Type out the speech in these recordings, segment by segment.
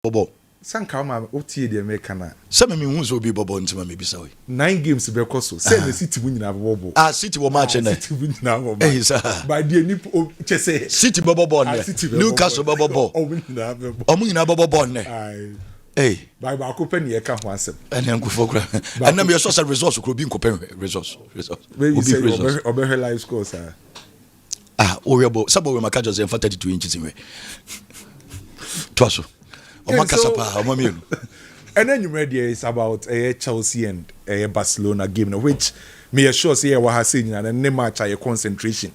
Bobo. Sankama oti the American. Some me who will be Bobo into me beside. 9 games be koso. Say the City win na Bobo. City will match in there. City win na Bobo. By the nip chese. City Bobo Bonne. Newcastle Bobo Bo. O win na Bobo. O win na Bobo Bonne. Hey. By ba ko pen ye ka ho asem. And then go for gra. And then me source resource could be resource. Maybe say obe live score sir. Oriabo. Sabo we maka just 32 inches in way. Twaso. And then you read is about Chelsea and Barcelona game, which me assure say what has seen and ne match a concentration.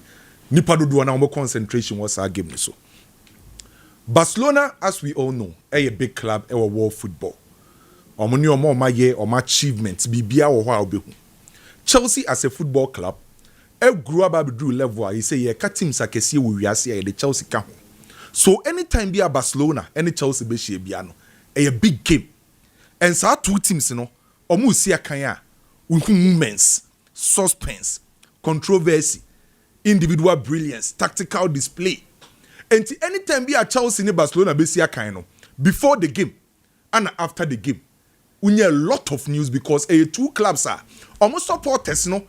Nipa do na more concentration was our game so. Barcelona, as we all know, a big club, a world football. Omuni omo ma ye or my achievements bibia or how be. Chelsea as a football club, grew up at the level. He say ka teams akesi we wiase the Chelsea ka. So anytime be a Barcelona, any Chelsea be she biano, a big game. And so 2 teams, you know, omu si akanya, movements, suspense, controversy, individual brilliance, tactical display. And anytime be a Chelsea ni Barcelona be si akanya, before the game and after the game, we need a lot of news because 2 clubs are almost supporters, no.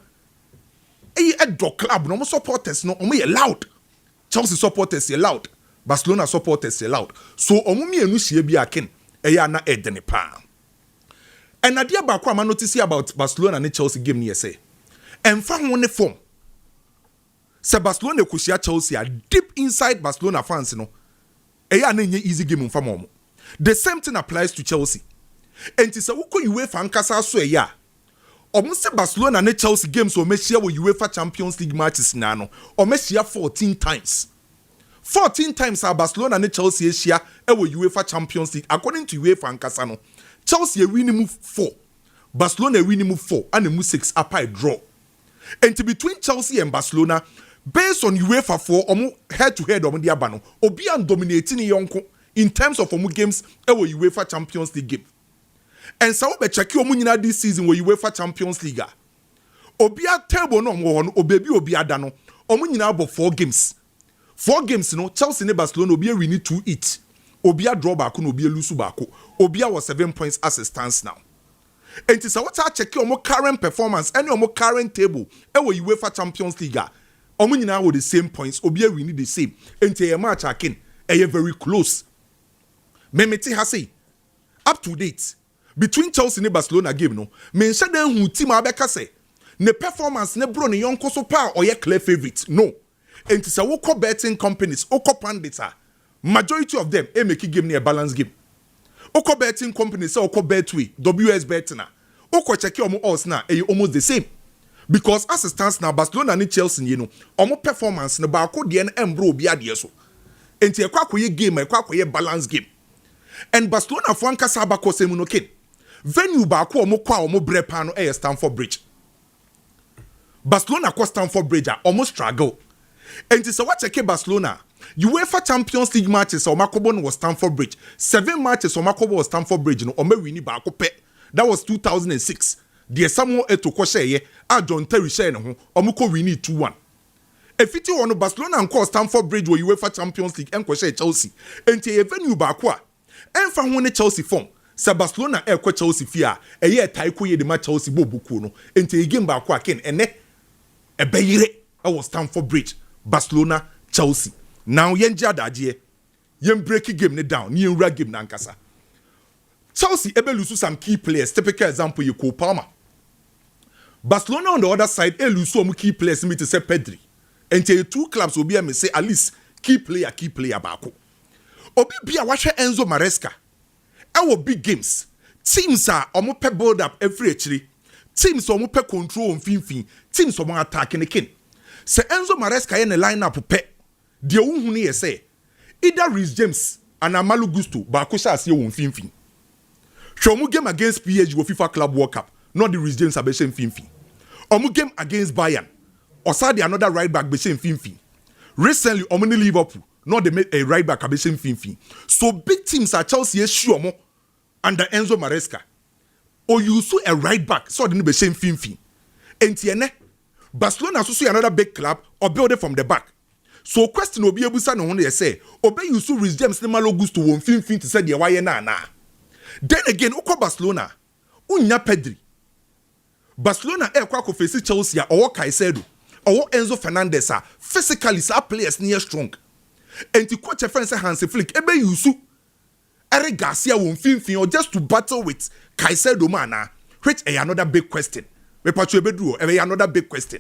A dog club, no supporters, no, loud. Chelsea supporters are loud. Barcelona supporters allowed. So omumi enu hie bi aken eya na edene pa. And adia ba kwa ma notice about Barcelona and Chelsea game ni say. Emfa ho ne form. Se Barcelona kushia Chelsea deep inside Barcelona fans no. Eya na nye easy game mfa mo. The same thing applies to Chelsea. Enti se wuko UEFA nkasa so eya. Omo se Barcelona and Chelsea games o mehia wo UEFA Champions League matches na no. O mehia 14 times. 14 times our Barcelona and Chelsea share ewo UEFA Champions League. According to UEFA and Casano, Chelsea win move 4, Barcelona win move 4, and move 6 up a draw. And between Chelsea and Barcelona, based on UEFA 4, omo head to head omo diabano, obi and dominating yonko in terms of omo games ewo UEFA Champions League game. And so be check omo nyina this season wo UEFA Champions League. Obi a table no omo no obebi obi adano. Omo nyina about 4 games. 4 games, you know, Chelsea and Barcelona obi we need to eat. Obi a draw back, obi a lose back. Obi a was 7 points as it stands now. And it's what I check your current performance and your current table. Ewo UEFA Champions League. Omo nyina with the same points. Obi a we need the same. And a match akin, very close. Memeti hasi up to date between Chelsea and Barcelona game no. Mention them who team abeka say ne performance ne bro ne yonko so pa or ye clear favorite. No. And it's a woko betting companies, oko pandits, majority of them make a game near balance game. Oko betting companies say oko betway, WS betting. Oko check your odds now, almost the same. Because as it stands now, Barcelona and Chelsea, you know, omo performance na ba ko de en bro bi ade so. Enti e kwa koye game, e kwa koye balance game. And Barcelona for ankasa ba ko semu no kin. Venue ba ko omo kwa omo brepa no Stamford Bridge. Barcelona ko Stamford Bridge almost struggle. And it's a what check Barcelona. UEFA Champions League matches or Makobo was Stamford Bridge. 7 matches or Makobo was Stamford Bridge. No, Ome wini ba pe. That was 2006. The Samuel Eto Koshe John Terry share no Omuko wini 2-1. If it you Barcelona and Stamford Bridge where UEFA Champions League and Koshe Chelsea. And a venue ba kwa. And fa one Chelsea form. Sa Barcelona kwa Chelsea fia. Ye taiko ye de ma Chelsea bo buku no. And a game ba kwa ken ene e beyire was Stamford Bridge. Barcelona, Chelsea. Now yen jadaje, yen break game ne down, yen rag game nankasa. Chelsea ebe lose some key players. Typical example you Cole Palmer. Barcelona on the other side, lose some key players. Me to say Pedri. And tell 2 clubs will be me say at least key player bako. Obi bia watch Enzo Maresca. Our big games. Teams are omo pe build up every actually. Teams omo pe control on fin. Teams omo attack in the kin. Se Enzo Maresca in the lineup pe de unhu ne say either Reece James and Amalu Gusto ba ko sha ase won finfin. Shomu game against PSG wo FIFA Club World Cup, not the Reece James abeshen finfin. Omu game against Bayern, osade another right back beshen finfin. Recently omuni Liverpool, not the a right back abeshen finfin. So big teams are Chelsea sure mo under Enzo Maresca. Or you so a right back so the beshen finfin. Entiene Barcelona also another big club or build it from the back. So question obi ebusa no ho say obe use Rhys James ne Malo Gusto won finfin to say de waye na. Then again ukọ Barcelona unya Pedri. Barcelona kwa ko face Chelsea or Caicedo or Enzo Fernandez physically sa players near strong. And the coach friend say Hansi Flick ebe use Eric Garcia won finfin or just to battle with Caicedo mana, which is another big question. Me patcho ebedru another big question.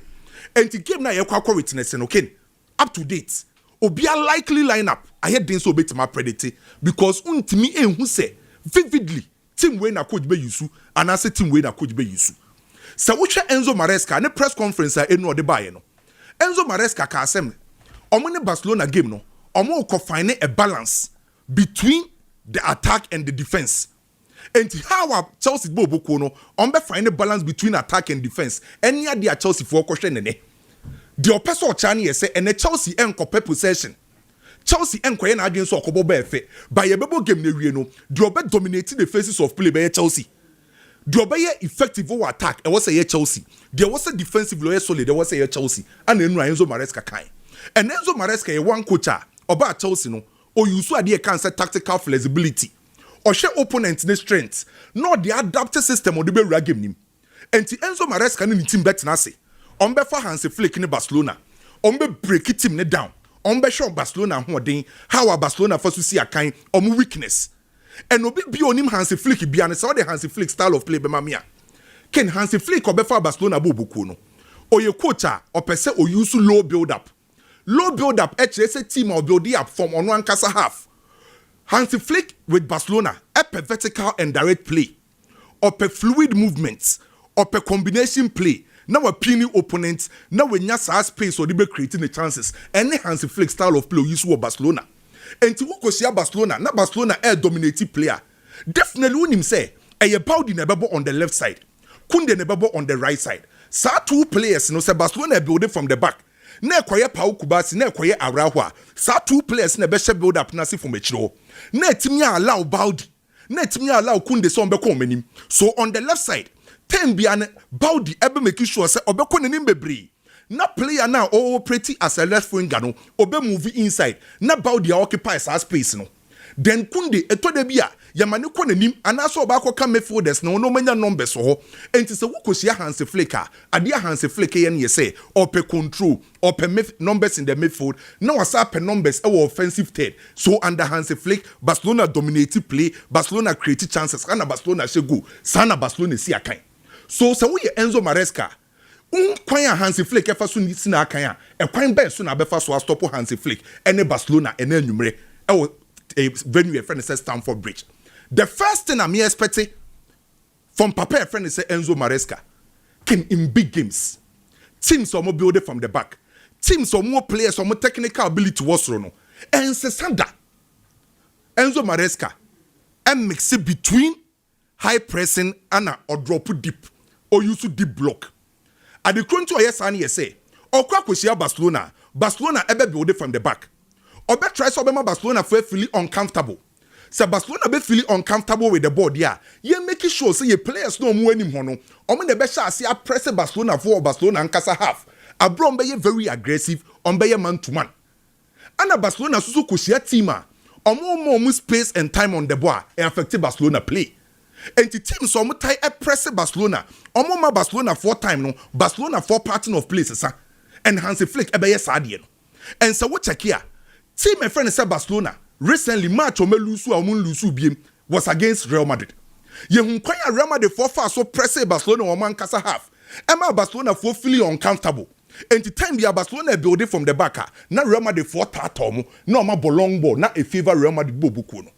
And the game na ye kwa witness okay up to date obi a likely lineup I had den so bit my predicate because untimi enhu say vividly team wey na coach be use and as team wey na coach be use. So which Enzo Maresca ne press conference enu ode baye no. Enzo Maresca ka asem omo ne Barcelona game no omo ko find a balance between the attack and the defense. And how Chelsea bobo no on be find a balance between attack and defense. Any dia Chelsea for question ne. The opeso chani say and the Chelsea enko possession. Chelsea enko na adwen so okobo be efe. By ye bebo game ne wie no, the obe dominating the faces of play by Chelsea. The obey effective over attack. It was a Chelsea. There was a defensive lawyer solid. There was a Chelsea. And then Enzo Maresca kind. And Enzo Maresca a one coacher about Chelsea no. Or you saw the cancer tactical flexibility. Or share opponents in strength. Not the adaptive system or the be game him. And the Enzo Maresca ni team bet nasi. Ombe for Hansi Flick in Barcelona. Ombe break it team down. Ombe show Barcelona who are how are Barcelona first to see a kind of weakness. And obi bi onim Hansi Flick bi an say the Hansi Flick style of play be mamia. Ken Hansi Flick obefa Barcelona bobuku no. Oye coach or pese o use low build up. Low build up say team or build up from on one kasa half. Hansi Flick with Barcelona a vertical and direct play. Or per fluid movements or per combination play. Now a pinning opponents, now when nyasa space or they be creating the chances. Any Hansi Flick style of play use for Barcelona. And to who see Barcelona, na Barcelona air dominating player. Definitely when him say, a Baudi nebabo on the left side, Kunde nebabo on the right side. Sa two players no say Barcelona build from the back. Na kwaye Pau Kubasi, na kwaye Arahua. Sa two players na beshe build up nasi from Mechiro. Na timi allow Baudi. Na timi allow Kunde so mbeko menim. So on the left side, ten biane Baudi ebe make sure say obeko nenim bebre. Na player now pretty as a left winger no obe move inside na Baudi occupies our space no then Kunde eto de bia yamane ko nanim anaso oba akọ ka midfielders no manya numbers ho enti se wukosia Hansi Flick ade Hansi Flick ye ne say ope control ope numbers in the midfield na wasa pe numbers e offensive third so under Hansi Flick Barcelona dominated play Barcelona created chances kana Barcelona she go sana Barcelona si akan so se wo ye Enzo Maresca kwanya Hansi Flick efa so ni sina akan a kwan ben so na befa so stop Hansi Flick ene Barcelona ene anwumre e venue a friend says Stamford Bridge. The first thing I'm expecting from Papa a friend say Enzo Maresca can in big games teams are more build from the back teams are more players are more technical ability was no and Sesanda Enzo Maresca and mix it between high pressing and or drop deep or use deep block. At the current to Ayesani say, or Kwakusia Barcelona ebe build from the back. Or bet try so Barcelona for feeling uncomfortable. So Barcelona be feeling uncomfortable with the board, yeah. You making sure say your players no more anymore no. Or when the best shot see a press Barcelona for Barcelona and Casa half. A Bron be very aggressive on be man to man. And a Barcelona susu kusia teama. Or more space and time on the ball and affect Barcelona play. And the team so much tie a press Barcelona. Omo Barcelona 4 time no. Barcelona 4 pattern of places and Hansi Flick ebe yes adien. And so what check here. Team my friend said Barcelona recently match ome lusu biem was against Real Madrid. Ye hunkwanya Real Madrid for far so press Barcelona or man kasa half. Emma Barcelona for feeling uncomfortable. And the time the Barcelona build it from the back na Real Madrid for tatomo no ma bolong ball na a favor Real Madrid bobukuno.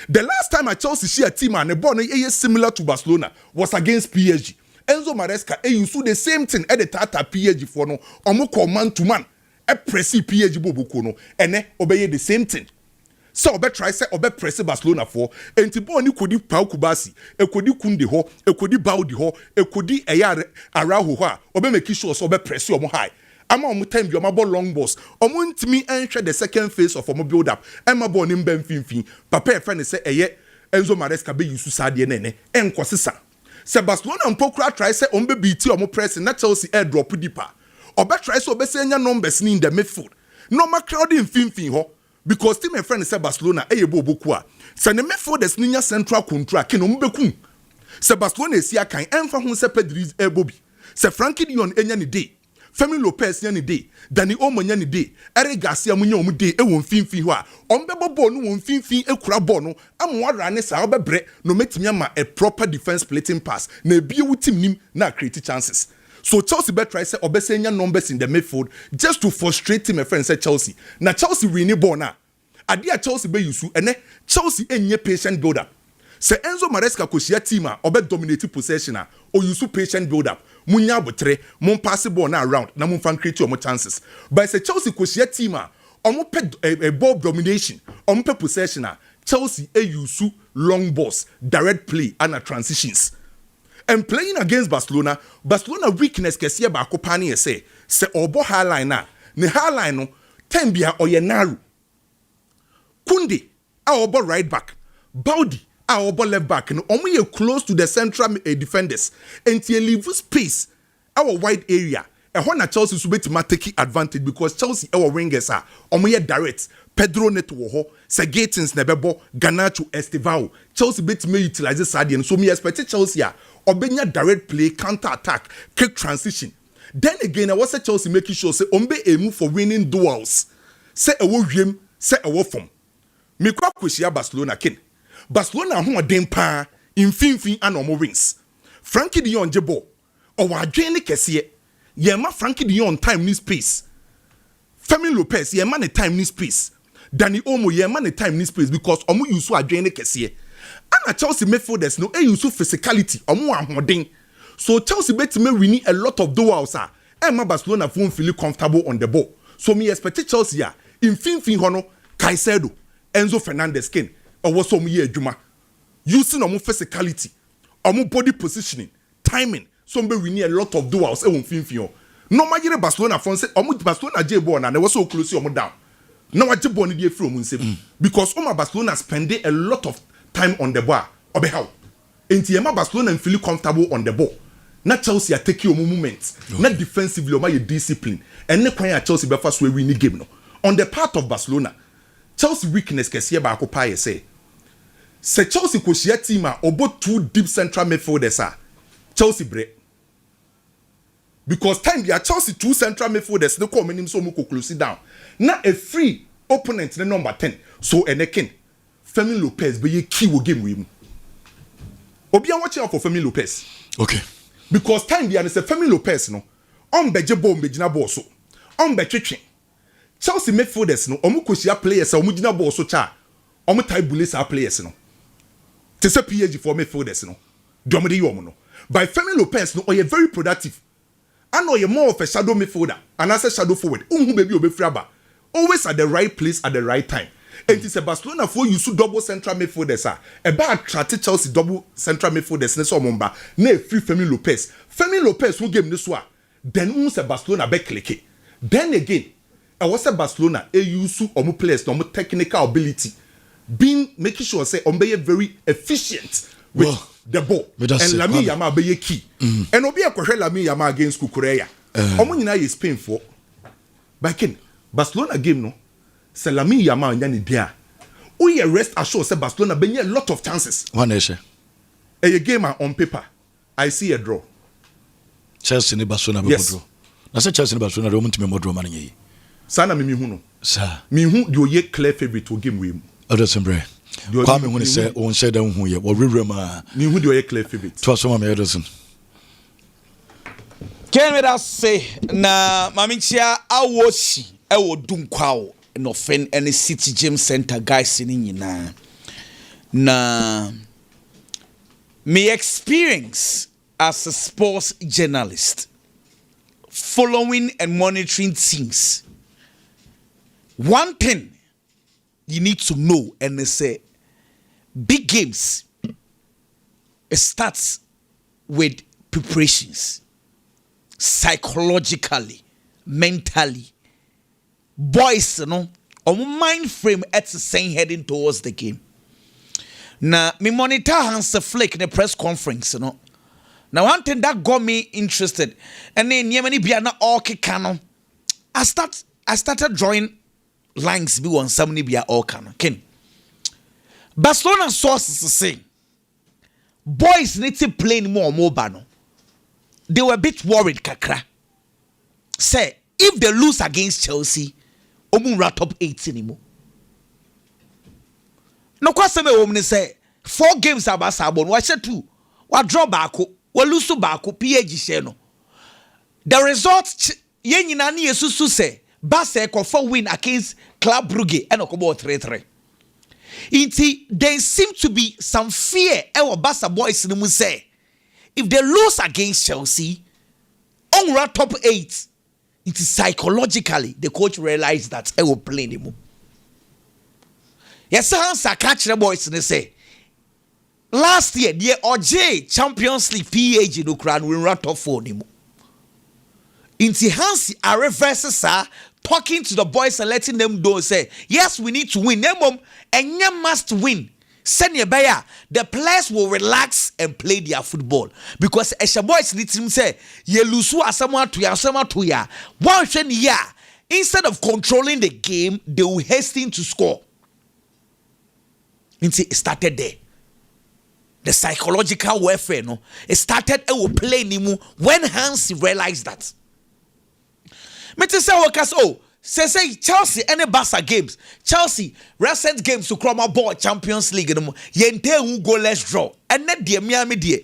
The last time I Chelsea see a team and a ball similar to Barcelona was against PSG. Enzo Maresca you do the same thing at the Tata PSG for no omo man to man e press PSG bobukuno ene obey the same thing. So obe try say obe press Barcelona for enti ball ni kodi Pau Kubasi e kodi Kunde ho e kodi Baudi ho e kodi Eya Araujo ho obe make sure so obe press omo high. Ama omo time bi omo ball long balls omo ntimi enhwe the second phase of omo build up ema ball ni mba mfimfin papa e friend say eye Enzo Maresca be use sade ne enkosesa se Barcelona mpokura try say omo be beat omo press na Chelsea air drop deeper obe try say obe say nya numbers ni in the midfield normal crowd in fin ho because team my friend say Barcelona boku a say ne midfielders ninya central control ke no mbeku say Barcelona esia kan emfa ho say Pedri ebobi say Frankie de Jong enya ne day Femi Lopez nya ne day Dani Olmo nya ne day Eric Garcia munya omu day e won fin ho a ombebo ball no won fin ekura ball no amwara ne sa obebre no metimi ama a proper defense splitting pass na ebie team nim na create chances. So Chelsea bet try say obesenya numbers in the midfield just to frustrate him. My friend said Chelsea. Now Chelsea winning ball now. Adia Chelsea be yusu ene Chelsea enye patient build up. Say Enzo Maresca kosia team a obe dominate possession a o yusu patient build up. Munya botre mon pass ball na around na mon fan create your chances. But say Chelsea kosia team a omo pe ball domination, omo pe possession a Chelsea yusu long balls, direct play and transitions. And playing against Barcelona weakness kesiye ba akopani say obo high line na ne high line no ten bia oyenaru Kunde a obo right back Baudi a obo left back no omo ye close to the central defenders enti leave space our wide area e na Chelsea so betima take advantage because Chelsea our wingers are omo ye direct Pedro Neto wo ho Segatins na bebo Garnacho Estevao Chelsea betima utilize Sadio so me expect Chelsea obenya direct play, counter attack, quick transition. Then again, I was at Chelsea making sure say ombe emu for winning duels. Say a wo wiem, say a wo form. Me kwa kweshia Barcelona kin. Barcelona ho den pa infimfin anomo wings. Frankie de Jong jebo. O wa adwen ne kese. Ye ma Frankie de Jong time ni space. Femi Lopez ye ma ne time ni space. Dani Olmo ye ma ne time ni space because omo use adwen ne kese. And Chelsea midfielders no use physicality omo ahoden. So Chelsea bet me winning a lot of duels ah. And Barcelona won't feel comfortable on the ball. So me expect Chelsea ah in fin hono Caicedo, Enzo Fernandez kin or was some year juma. Using omo physicality, omo body positioning, timing. So me winning a lot of duels e won fin. No matter Barcelona fon say omo Barcelona J ball na they was so close omo down. Now what ball ni dey from nsem because Barcelona spending a lot of time on the ball obe how enti ema Barcelona feel comfortable on the ball na Chelsea take your movements na defensively o ma discipline and ne kwan ya Chelsea be fa so win the game no on the part of Barcelona Chelsea weakness kese ba akopa ye say Chelsea ko share team a obo two deep central midfielders a Chelsea break because time ya Chelsea two central midfielders no come nim so mo ko close down na a free opponent the number 10 so enekin Femi Lopez be ye key wo game we mu. Obi an watch out for Femi Lopez. Okay. Because time be say Femi Lopez no on beje ball mbejina ball so. On be twetwe. Chelsea midfielders no omu kosia players omu gina ball so cha. Omu tie bullet our players no. Te say PSG for midfielders no. Domede yom no. By Femi Lopez no oye very productive. And oye more of a shadow midfielder and as a shadow forward. Unhu baby obe fraba. Always at the right place at the right time. And it's a Barcelona for you to double central midfielders are a bad attract Chelsea double central midfielders ne so momba na free Femi Lopez who game this one then who's a Barcelona back click then again I was a Barcelona a use omu players no technical ability being making sure say ombe very efficient with the ball and Lamine Yamal be key and obi akohwe Lamine Yamal against Kukureya omu nyina ye Spain for back in Barcelona game no Lamine Yamal nyani dia. We rest assured say Barcelona be a lot of chances. One issue. A game on paper, I see a draw. Chelsea ni Barcelona be draw. Na say Chelsea ni Barcelona do muntime mo draw man yi. Sana me hu no. Sir. Me hu the oye clear favorite to game we. Odo sembre. Kwa me hu ni say on share dan hu ye. Wo rewre ma. Me hu the oye clear favorite. To so ma me Ederson. Ken me da say na mamichia awoshi e wo dunkwa no fen any City Gym Center guys ni nyina na me experience as a sports journalist following and monitoring things. One thing you need to know and they say big games it starts with preparations psychologically, mentally. Boys, you know, on mind frame at the same heading towards the game. Now, me monitor Hansi Flick in the press conference, you know. Now, one thing that got me interested, and then Yemeni Biana Orki Kano, I started drawing lines be on some ni be all can. Ken. Barcelona sources say boys need to play more mobile. They were a bit worried, kakra. Say if they lose against Chelsea, omunra top 8 anymore. No question me woman say 4 games about Sabon. Why say 2? What draw back? What lose back? PAG share no. The result yen yinani yesusu say Barca for win against Club Brugge and okobo 3-3. Inti there seem to be some fear our Barca boys no say if they lose against Chelsea on top 8 it is psychologically the coach realized that I will play anymore. Yes, Hansi catch the boys and they say last year the OJ Champions League PAG no crown will run top 4 anymore. Inti Hansi are reverses talking to the boys and letting them know say yes we need to win. Nemom and you must win. Send your buyer. The players will relax and play their football because as your boys need to say you lose someone to ya. One year instead of controlling the game, they will hasten to score. It started there. The psychological warfare, no, it started. It will play Nimu when Hansi realized that. Say Chelsea any Barca games. Chelsea recent games to Chroma Ball Champions League. Yente who goalless draw. And net dear Miami dear.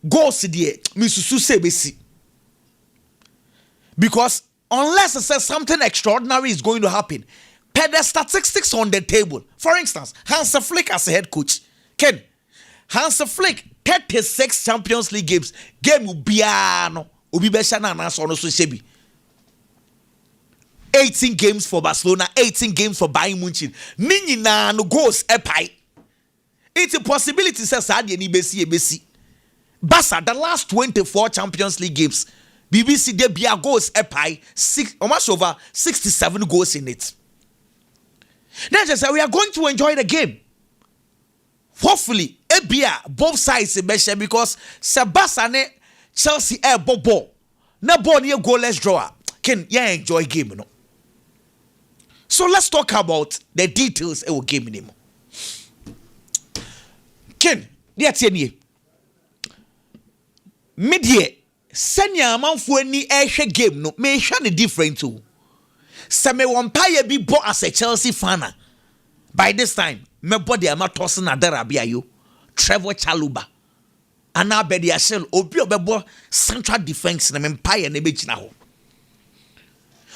Goals dear. Misusu sebesi. Because unless it says something extraordinary is going to happen, per the statistics on the table. For instance, Hansi Flick as a head coach. Ken, Hansi Flick 36 Champions League games. Game ubiano. Ubibeshana nas ono so shebi. 18 games for Barcelona, 18 games for Bayern Munich. Nini na no goals epai. It's a possibility says Adi ni besi. Barca the last 24 Champions League games. BBC de bia goals epai almost over 67 goals in it. Then just say we are going to enjoy the game. Hopefully, ebia both sides measure because Barca ne Chelsea bobo. Na ball near goalless draw. Can you enjoy game no? So let's talk about the details of the game anymore. Ken, let's say media senya amanfo ani ehwe game no me hwe ne different too. Se me wampire bi bo as a Chelsea fan. By this time, me body am toss na Darabia yo. Trevor Chaluba. Ana bedi ashel obi obebo central defense na me empire na be gina ho.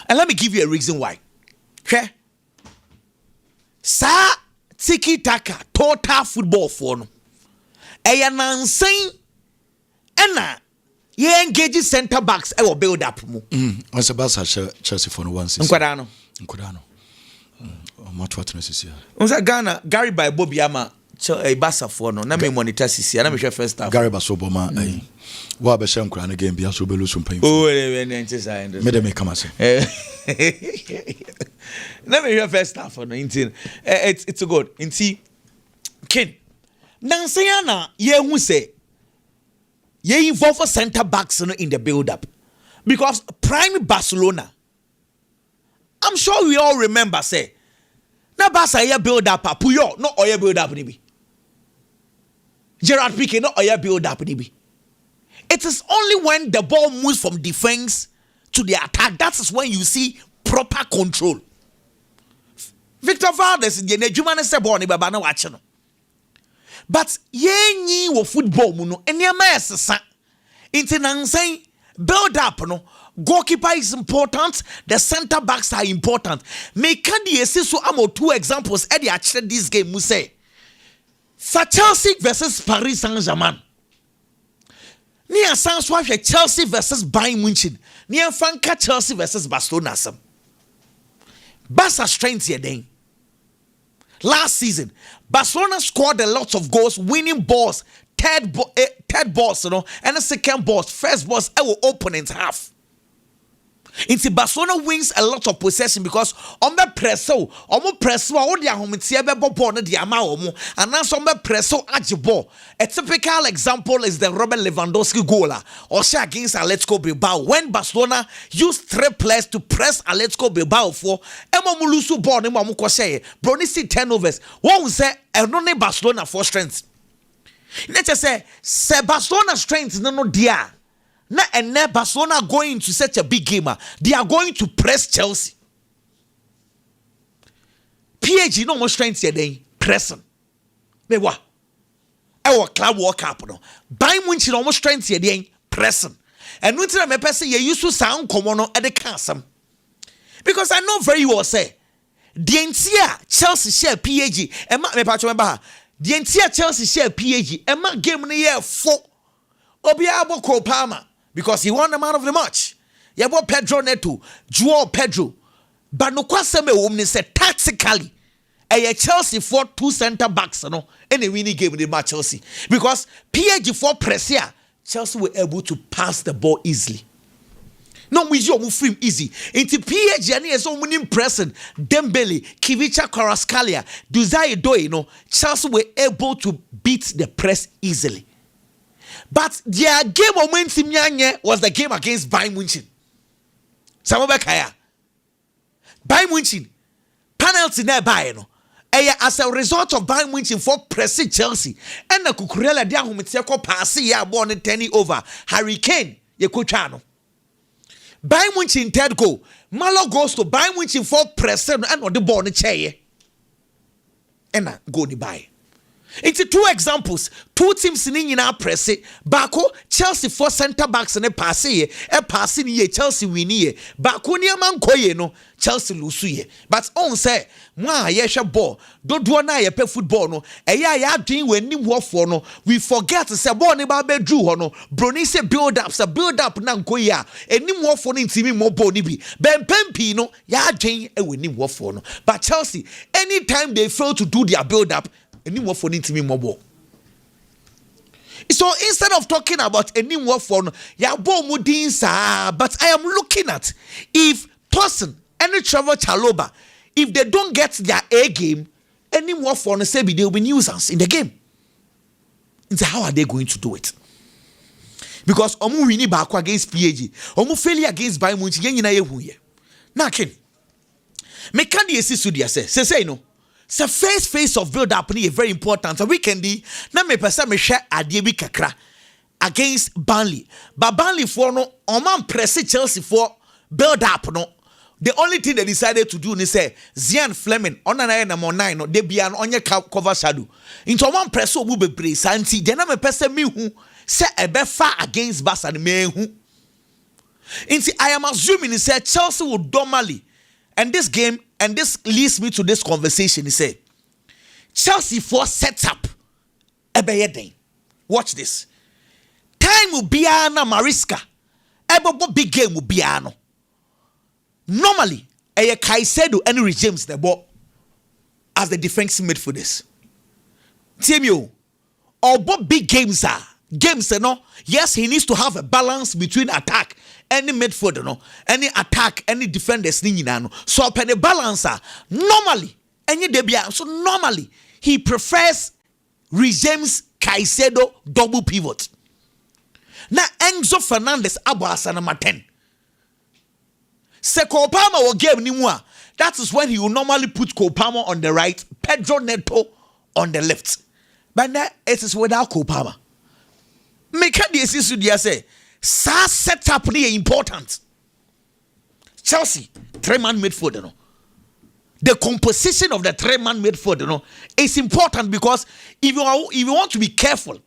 And let me give you a reason why. Okay? Sa tiki taka total football for no. Eya nansen ena ye engage center backs e will build up mu. Once Barca Chelsea for no one season. Nkodano. Much what necessary. Once Ghana Gary by Bobby Ama Barca for no na me monitor sisi na me hwe first half. Gary Basoboma wa be shem kura na game bia so be lose some pain. Oh we me dem come ase. Let me hear first half for 19. It's good. Inti Ken. Nansaya na ye hu say ye involve center backs in the build up. Because prime Barcelona, I'm sure we all remember say na Barca ye build up Puyo no oye build up ni bi. Gerard Piqué no oye build up ni bi. It is only when the ball moves from defense to the attack that is when you see proper control. Victor Valdes ye na dwuma ne se ball ni baba na wache no. But ye wo football mu no eniama esesa. Inti nansan build up no. Goalkeeper is important. The center backs are important. Make the so amo 2 examples. Eddie actually this game we say for Chelsea versus Paris Saint-Germain. Nia sans Chelsea versus Bayern Munich. Nia fanka Chelsea versus Barcelona. Barca strength here then. Last season, Barcelona scored a lot of goals, winning balls, third balls, and the second balls, first balls, our opponent's half. Inti Barcelona wins a lot of possession because on the presso, omo presso, all the homitia bebo ball the ama omo, and now some presso ajibo. A typical example is the Robert Lewandowski goal or share against Atletico Bilbao when Barcelona used 3 players to press Atletico Bilbao for Emo Mulusu ball nemo amukwashe. Bronisi turnovers. One say enone Barcelona for strength. Let's just say Barcelona strength no dia. Now, and now Barcelona going to such a big game. They are going to press Chelsea. PSG no more strength here. Pressing. Me what? Our club World Cup no. Bayern Munich no more strength here. Pressing. And when I say you used to sound common at the castle. Because I know very well say the entire Chelsea share PSG. And me patch remember the entire Chelsea share PSG. And my game in the year 4. Obiabo Cole Palmer. Because he won the man of the match. Yabo Pedro Neto, Joao Pedro. But no kwaseme woman said tactically, a Chelsea for 2 center backs, no, and a winning game in the match Chelsea. Because PSG for press here, Chelsea were able to pass the ball easily. No, we you move him easy. Into PSG and is so many pressing. Dembele, Kivicha Kvaratskhelia, Desire Doe, Chelsea were able to beat the press easily. But their game momentum was the game against Bayern Munich. Samobekaya. Bayern Munich. Penalty nearby. As a result of Bayern Munich for pressing Chelsea. And the Kukurela dia humiteko passi ya born 10 over. Harry Kane ye kuchano. Bayern Munich in third goal. Malo goes to Bayern Munich for pressing and on the ball in chair. And go the buy. It's 2 examples. 2 teams in our press. Bako Chelsea 4 center backs and a pass ye. A passing ye Chelsea win ye. Bako ni man koye no Chelsea lose ye. But on say mwa yesha ball. Don't do na ye pe football no. Ya doing when ni war for no. We forget to say ball ni ba be drew no. Brony say build up na koya. Any war for ni timi mo ball ni bi. Ben pempi no ya doing e we ni war for no. But Chelsea anytime they fail to do their build up. Anyone for need to be mobile. So instead of talking about anyone for ya mudinsa, but I am looking at if Tosin any Trevor Chalobah, if they don't get their A game, anyone for say they will be nuisance in the game. And so how are they going to do it? Because omu wini baako against PSG, omu failure against Bayern Munich, yen yina yehu ye. Na ken. Me kan di esi sudia say no. So face of build up is very important. So weekendi na me pesa me share adie bi kakra against Burnley. But Burnley for no oman press Chelsea for build up no. The only thing they decided to do is say Zian Fleming on number 9 no they be an onye cover shadow. Into oman press obu bebre santi de na me pesa me hu say ebe fa against Barca me hu. Into I am assuming say Chelsea will normally. And this game, and this leads me to this conversation. He said, Chelsea for setup. Watch this. Time will be ana Mariska. Ebo big game will be ano. Normally, a Caicedo and James the ball as the defensive midfielders. Team you, or big games are. Games, yes, he needs to have a balance between attack, any midfielder, any attack, any defenders, so up a balancer. Normally, any debia, so normally he prefers James Caicedo double pivot. Now Enzo Fernandez Abuasa number 10. Se Kopama will game nimwa. That is when he will normally put Kopama on the right, Pedro Neto on the left. But now it is without Kopama. Make the issue dia say sa setup is important. Chelsea 3-man midfielder no. The composition of the 3-man midfielder is important because if you want to be careful,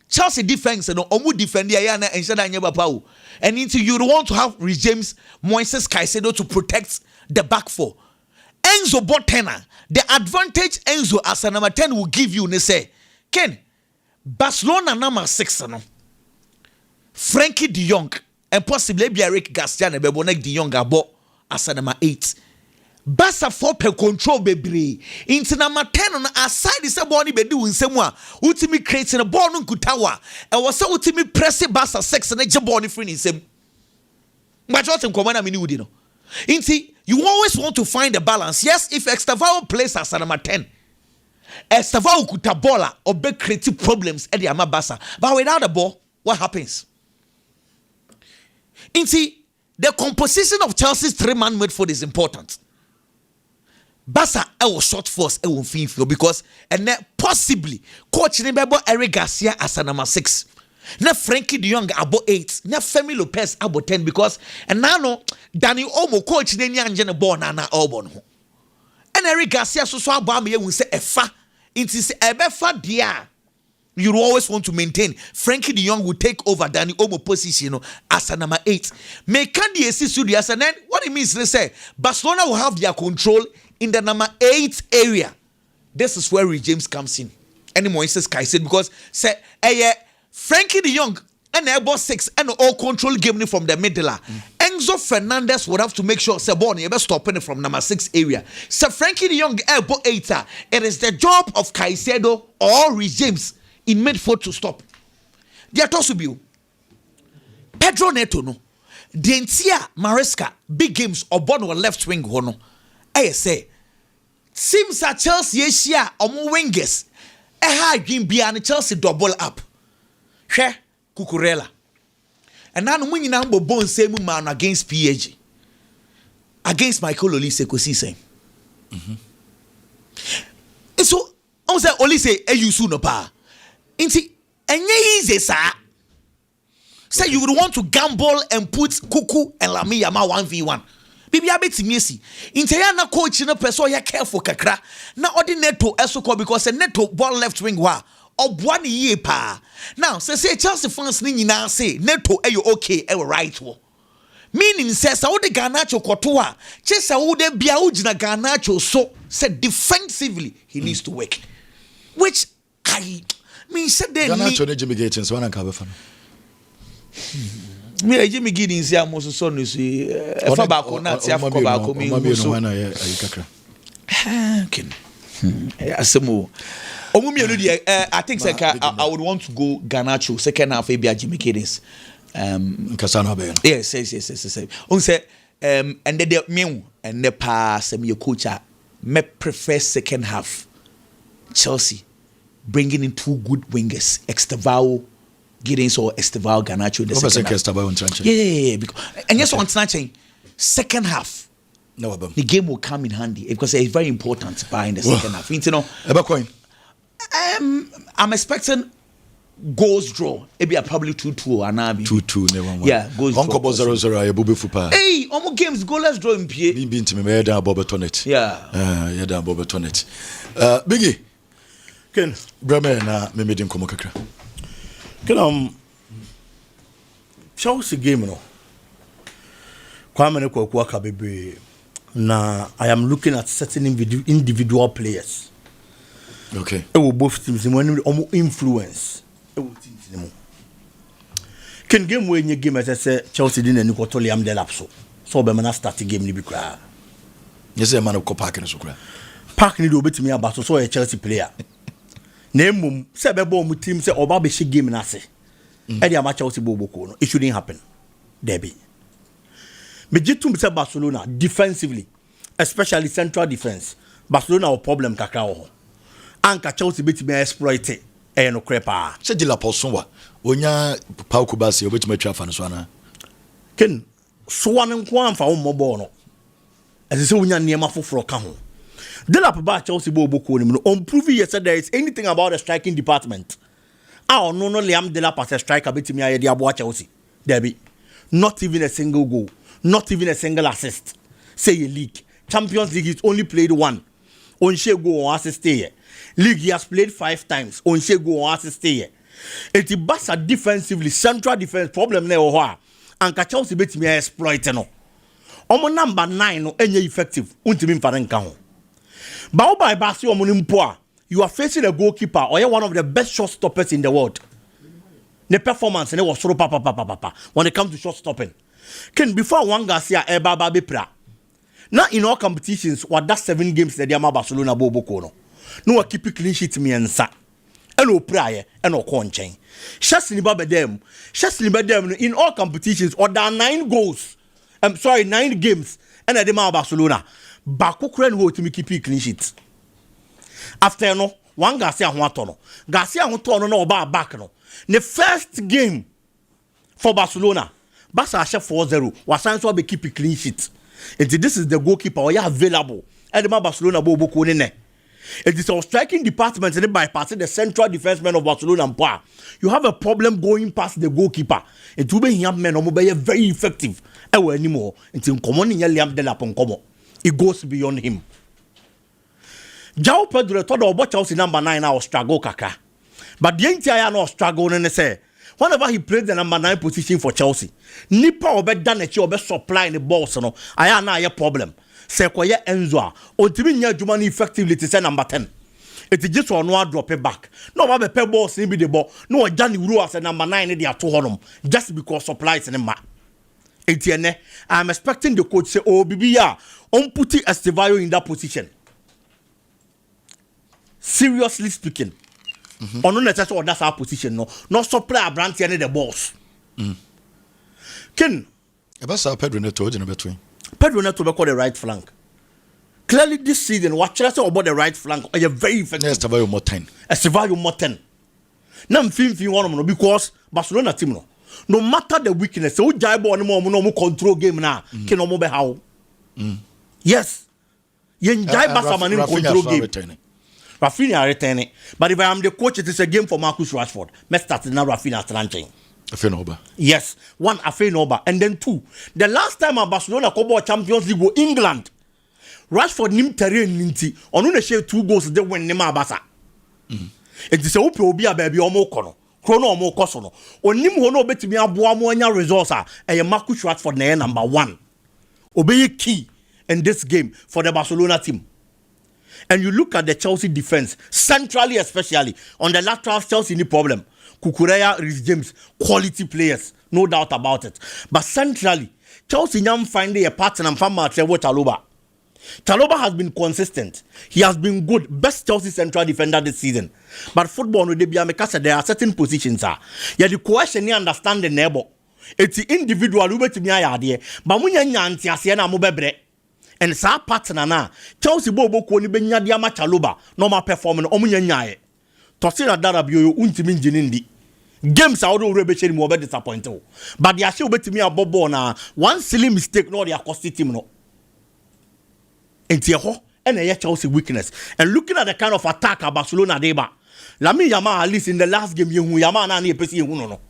Chelsea defense omu defend ya na ensure nyeba pa and until you want to have James Moises Caicedo to protect the back four. Enzo Botena, the advantage Enzo as a number 10 will give you say Ken Barcelona number 6 Frankie de Jong and possibly Eric Garcia and Bebonek de Jong abo as a number 8. Barca for per control bebre. Into number 10 on aside is a body be doing somewhere. Ultimate creating a ball on Kutawa. And was so ultimate press Barca 6 and a jaboni free in him. But just in common, I mean, you know. You always want to find a balance. Yes, if Estavao plays as a number 10, Estavao could tabola or be creative problems at the Amabasa. But without the ball, what happens? The composition of Chelsea's 3-man midfield is important. Basa was short force because and then possibly coach Nebebo Eric Garcia as a number 6. Na Frankie de Jong about 8. Na Femi Lopez about 10 because and now no Danny Omo coach ne nyanje ball na Albon ho. And Eric Garcia so aba me we say efa. It is ebefa dia. You always want to maintain. Frankie de Jong will take over Danny Omo position as a number 8. Make the assist as and then what it means they say Barcelona will have their control in the number 8 area. This is where James comes in. Anymore, he says Kaiser because say Frankie de Jong and Airbus 6 and all control game from the middle. Enzo Fernandez would have to make sure Sebon ever stopping it from number 6 area. So Frankie de Jong Airbus 8. It is the job of Caicedo or Reece James in midfield to stop. They are to be Pedro Neto no. Dentia Maresca big games or born or left wing hono. I say seems that Chelsea Asia or more wingers. Dream behind Chelsea double up. Share Cucurella. And now when you number bone same man against PSG. Against Michael Olise Kosise. And so I was Olise Eyusu no pa. Inti enye easy sir. Say you would want to gamble and put Kuku and Lami Yama 1v1. Bibi abeti miesi. Inti ya na coach na person ya careful kakra. Na odi Neto esoko because a Neto ball left wing wa. Obwani ye pa. Now say Chelsea fans ni nyina say Neto eyo okay ewo right wo. Meaning says how the Garnacho kotoa. Chesa wo de bia ujina Garnacho so say defensively he needs to work. Which I mean said they Garnacho ne Jimmy Gatins one anka be fa. Me Jimmy Giddins ya mo so no si e fa ba ko na ti afko ba ko mi so na ye kakra. Ken. Asemo I think I would want to go Garnacho second half maybe Jimmy Giddins. Kasano be. Yes. On say and the me and the pass me coach me prefer second half Chelsea bringing in 2 good wingers Estavao Giddins or Estavao Garnacho in the second half. Yeah because and yes on snatching second half no the game will come in handy because it's very important in the second half. You know I'm expecting goals draw. Maybe probably 2-2 or maybe 2-2 never mind. Yeah, goals draw. Onko 0-0 ay bubu fupa. Hey, almost games goalless draw in pie. Bimbi ntime me da bobe tonet. Yeah. Yeah da bobe tonet. Biggie. Ken Brame na me medin komo kakra. Ken Chelsea game no. Kwame ne kwaku aka bebre. Na I am looking at certain individual players. Okay. Both teams in influence. Teams Can game when you game as I say Chelsea didn't any quarterly am delapso. So be man start the game ni bi kra. Yes, a man of park in so kra. Park ni do betimi about so a Chelsea player. Na emum say be ball mu team say oba be shi game na se. E dey am Chelsea boboko no. It shouldn't happen. Derby. Me jitum say Barcelona defensively, especially central defense. Barcelona a problem kakra ho. Anka Chelsea betimi exploit it. No crepa. Say de la person wa. Onya Pau Kubasi obetimi twa fa no so ana. Ken so wan nko amfa wo mobile no. As say onya niema foforo ka ho. De la ba Chelsea boboko ni no. On prove yesterday there is anything about the striking department. No Liam de la pass striker betimi aye de abo Chelsea. There be not even a single goal, not even a single assist. Say a league. Champions League he's only played 1. On she go on assist here. League he has played 5 times. On she go on assist here. It is defensively, central defense problem ne oho. Anka Chelsea betimi exploit no. Omo number 9 no enye effective. Untimi mfare nka ho. Ba oba ba se omo ni mpo a, you are facing a goalkeeper or one of the best shot stoppers in the world. The performance and it was so papa when it comes to shot stopping. Ken before one Garcia eba be pra. Now in all competitions, what that 7 games that Diama Barcelona boboko no. No keep it clean sheet me and sa. Eno prayer eno konchen. Shasni ba bedem in all competitions or there 9 goals I'm sorry, 9 games and I demand Barcelona. Bakukren will to me keep clean sheet. After no, one Garcia Huatono. Garcia Huatono no about back no. The first game for Barcelona, Barca chef 4-0. Was be keep clean sheet. And this is the goalkeeper we are available. And the Barcelona bobo konene. It is our striking department and bypassing the central defenseman of Barcelona and Poa. You have a problem going past the goalkeeper. It will be young men very effective. Anymore until common in Liam de la Poncomo. It goes beyond him. Jao Pedro told our Chelsea number 9 now struggle kaka. But the entire no struggle and say whenever he played the number 9 position for Chelsea, Nipa obe done a job supplying the balls no. I am not a problem. Sequoia Enzo, ultimately, Jumani effectively to say number 10. It is just one drop it back. No, my pay balls be the ball. No, Johnny Rua as a number 9 in the 2 home just because supplies in the mat. Etienne, I'm expecting the coach say, oh, BBA, on putting Estevayo in that position. Seriously speaking, on no that's our position. No supply a brand the balls. Ken, about Pedro Neto in between. Pedro Neto be called the right flank. Clearly this season, what should I say about the right flank? Are you very effective? Estevayo more 10. Estevayo more 10. Now I'm feeling one because Barcelona team no matter the weakness, so Jaibo no control game now. Can no more how? Yes. You Jaiba man in control game. Rafinha returning. But if I am the coach, it is a game for Marcus Rashford. Let's start now Rafinha at launching. Afenoba. Yes, 1 Afenoba, and then 2. The last time Barcelona Copa Champions League go England, Rashford nim terrain ninti. Onu ne share 2 goals they win nema Barca. It is a ope obi a baby omo kono. Chrono omo kosono. Onim hono betimi aboa mo anya results a Marcus Rashford na number 1. Obey key in this game for the Barcelona team. And you look at the Chelsea defense, centrally especially on the lateral, Chelsea any problem. Kukureya, Reece James, quality players, no doubt about it. But centrally, Chelsea now finding a partner from Trevoh Chalobah. Chalobah has been consistent. He has been good, best Chelsea central defender this season. But football no dey be because there are certain positions yeah, the question you understand the neighbor. It's the individual who bet me ayade. But when you nyanti ase na mo bebre. And sa partner na Chelsea bobo ko ni benya dia ma Chalobah no ma perform no omunya nyae. Tosira darabio untimi nginindi. Games are already being more disappointed. But they are still betting me a bobo na one silly mistake no they are costing him no. And a Chelsea weakness. And looking at the kind of attack at Barcelona deba. Lamine Yamal at least in the last game Yamal na ni pesi no.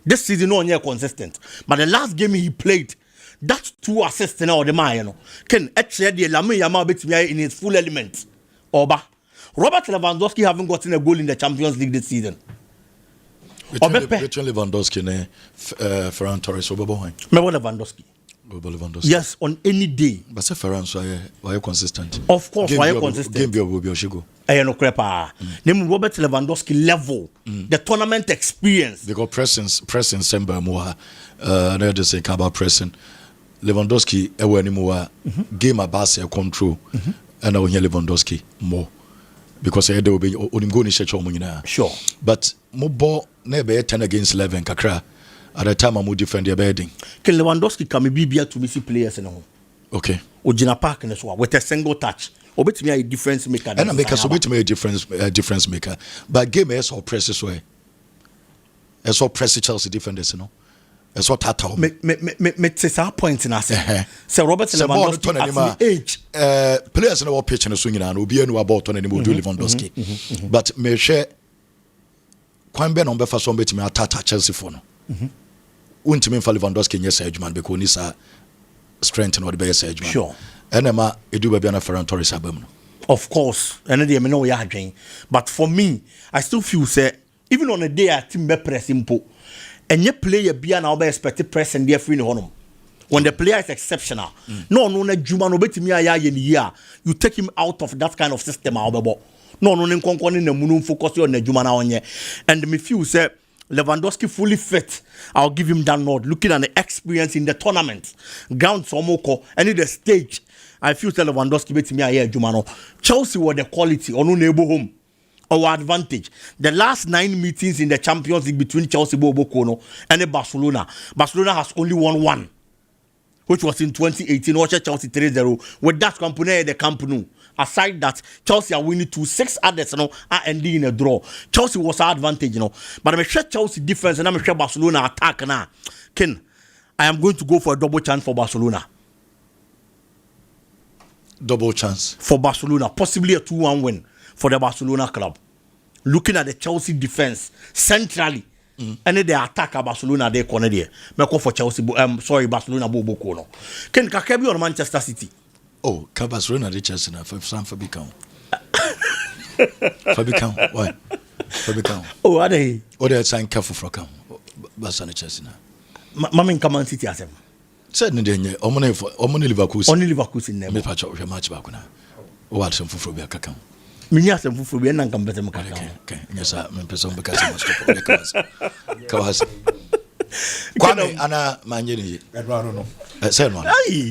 This season no near consistent. But the last game he played, that's 2 assists now the man, you know. Can actually the Lamine Yamal bet me in its full element. Oba. Robert Lewandowski haven't gotten a goal in the Champions League this season. Between Lewandowski and Ferran Torres, Lewandowski. Yes, on any day. But say Ferran, so why are consistent? Of course, why are consistent? Game will be Oshigo. I no crepa. Name Robert Lewandowski level, the tournament experience. Because pressing Semba more. I just say about pressing. Lewandowski ever anymore. Game about control, and I will hear Lewandowski more. Because I will be on go ni sure. But more ball never 10 against 11 kakra. At the time, I'm more defend the bedding. Can Lewandowski come be here to miss players and all? Okay. Ojina Park and so with a single touch. Or bet me a difference maker. And I make us bet me a difference maker. But game is all presses way. It's all press Chelsea defenders, you know. It's what Tata. Me say our point in us. So Robert Lewandowski at the age. Players in our pitch and swinging and will be no about on anymore Lewandowski. But me share. Kwambe no befa so betimi atata Chelsea for no. Untimi fa Lewandowski nyesa adwuma because ni sa strength no be yesa adwuma. Sure. Enema edu ba bia na Ferran Torres abam no. Of course, and they me know we are doing. But for me, I still feel say even on a day a team be press impo and your player bia na be expect press and there free no honum. When the player is exceptional, no adwuma no betimi aya ye ni year, you take him out of that kind of system abebo. No, focus on the Jumana onye. And me feel say Lewandowski fully fit. I'll give him that nod. Looking at the experience in the tournament, ground somoko, and in the stage, I feel say Lewandowski bet me here Jumano. Chelsea were the quality on no neighbor home. Our advantage. The last 9 meetings in the Champions League between Chelsea Bobo Kono and Barcelona. Barcelona has only won 1. which was in 2018, watch Chelsea 3-0 with that company the Camp Nou. Aside that, Chelsea are winning 2-6 others, are ending in a draw. Chelsea was our advantage, But I'm sure Chelsea defense and I'm sure Barcelona attack now. Ken, I am going to go for a double chance for Barcelona. Double chance for Barcelona, possibly a 2-1 win for the Barcelona club. Looking at the Chelsea defense centrally, and then the attack at Barcelona they corner there. Me call for Chelsea. Barcelona bobo kono. Ken Kakebi or Manchester City. Oh, ka Barcelona de Chelsea na for become. Why? For become. Oh, are they? Or they sign careful for come. Barcelona Chelsea na. Mamin Man City asem. Said no dey omone Liverpool. Only Liverpool in them. Me patch up match back na. O wa some fufuro bia kakam. Mini asem fufuro bia na nkam betem kakam. Okay. Yes, me person because I must stop. Kawas. Kwame ana manyeni. Edward no. Say no. Ai.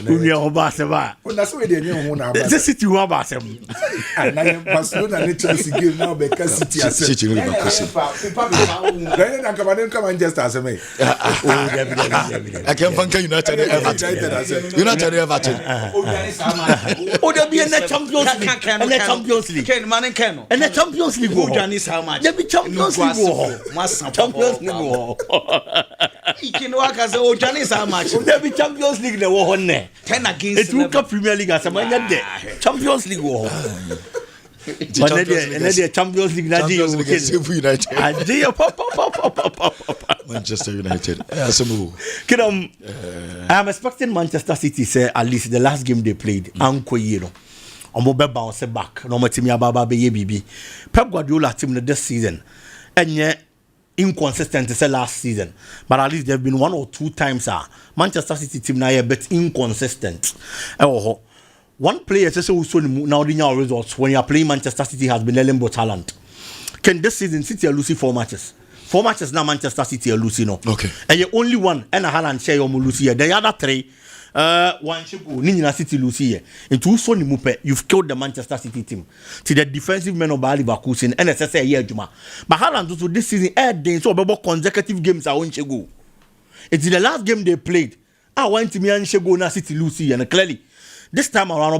Uni o ba se ba. Una so we dey nyen ho na ba. The City wa ba sem. Na Barcelona ne Chelsea game now be City asem. City really Then na come Manchester asem. Oh, I can't find United Everton. Oh, there be in the Champions League. And the Champions League. Ken man Ken. And the Champions League. Who Johnny how much? There be Champions League. Champions League. Ikin waka say o Johnny how much? There be Champions League the war on there. 10 against. It will come Premier League as a man there. Champions League war. But the Champions League na dey United. And they pop. Manchester United. I am expecting Manchester City say at least the last game they played anko yero. Omo be bounce back. No matimi ababa be ye bibi. Pep Guardiola team this season enye inconsistent say last season. But at least there have been 1 or 2 times Manchester City team na a bit inconsistent. One player says also now the new results when you are playing Manchester City has been Ellenbo talent. Can this season City are losing 4 matches? 4 matches now Manchester City are losing. Okay. And you only one and a Haaland share your Lucia. The other 3 one Chico, Nina City Lucia. And two Sony Mupe, you've killed the Manchester City team. To the defensive men of Bayer Leverkusen and SSA year Juma. But Haaland also this season so about consecutive games are on Chego. It's the last game they played. I went to me and Chego na City Lucia and clearly. This time around, no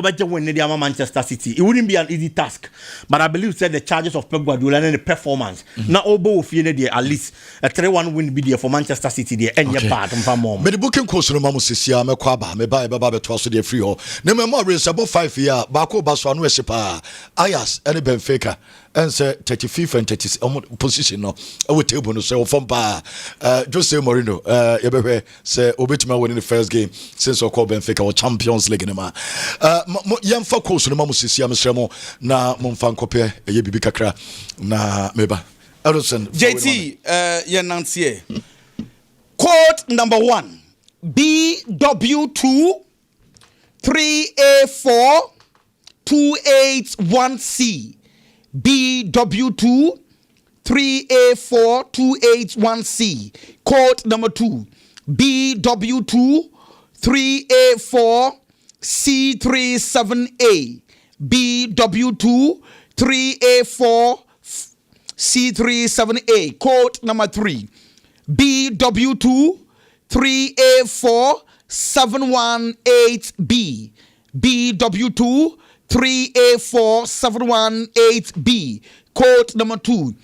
better when they are Manchester City. It wouldn't be an easy task. But I believe the charges of Pep Guardiola and the performance. Now, Obo at least a 3-1 win be there for Manchester City there. And your part of mom. But the booking course no mamu sisia me kwaba me buy baba to the free ho. Ne me more race about 5 years. Bako Barcelona we sepa. Ajax and Benfica. And say 35th and 30th position no. I will table no say from pa. Jose Mourinho. Yebehwe say obetima winning the first game since we call Benfica or Champions League nema. Yemfa course no mamu sisia me sremo na momfa nkopie ye bibi kakra na meba. Edison JT Nancy. Quote number 1. BW2 3A4 281C. BW2 3A4 281C. Quote number 2. BW2 3A4 C37A. BW2 3A4 C37A. Quote number 3. BW2 3A4 718B. BW2 3A4 718B. Quote number 2.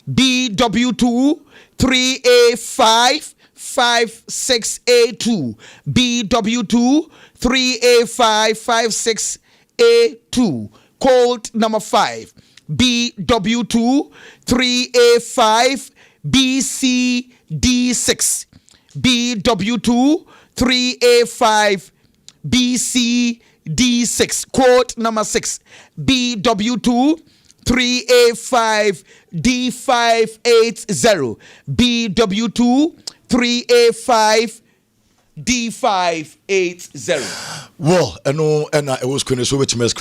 BW2 3A5 56A2. BW2 3A5 56A2. Quote number 5. BW2 3A5 BCD6. BW2 3A5 BCD6. Quote number 6. BW2 3A5 D580. BW2 3A5 D580. Well, and I was going to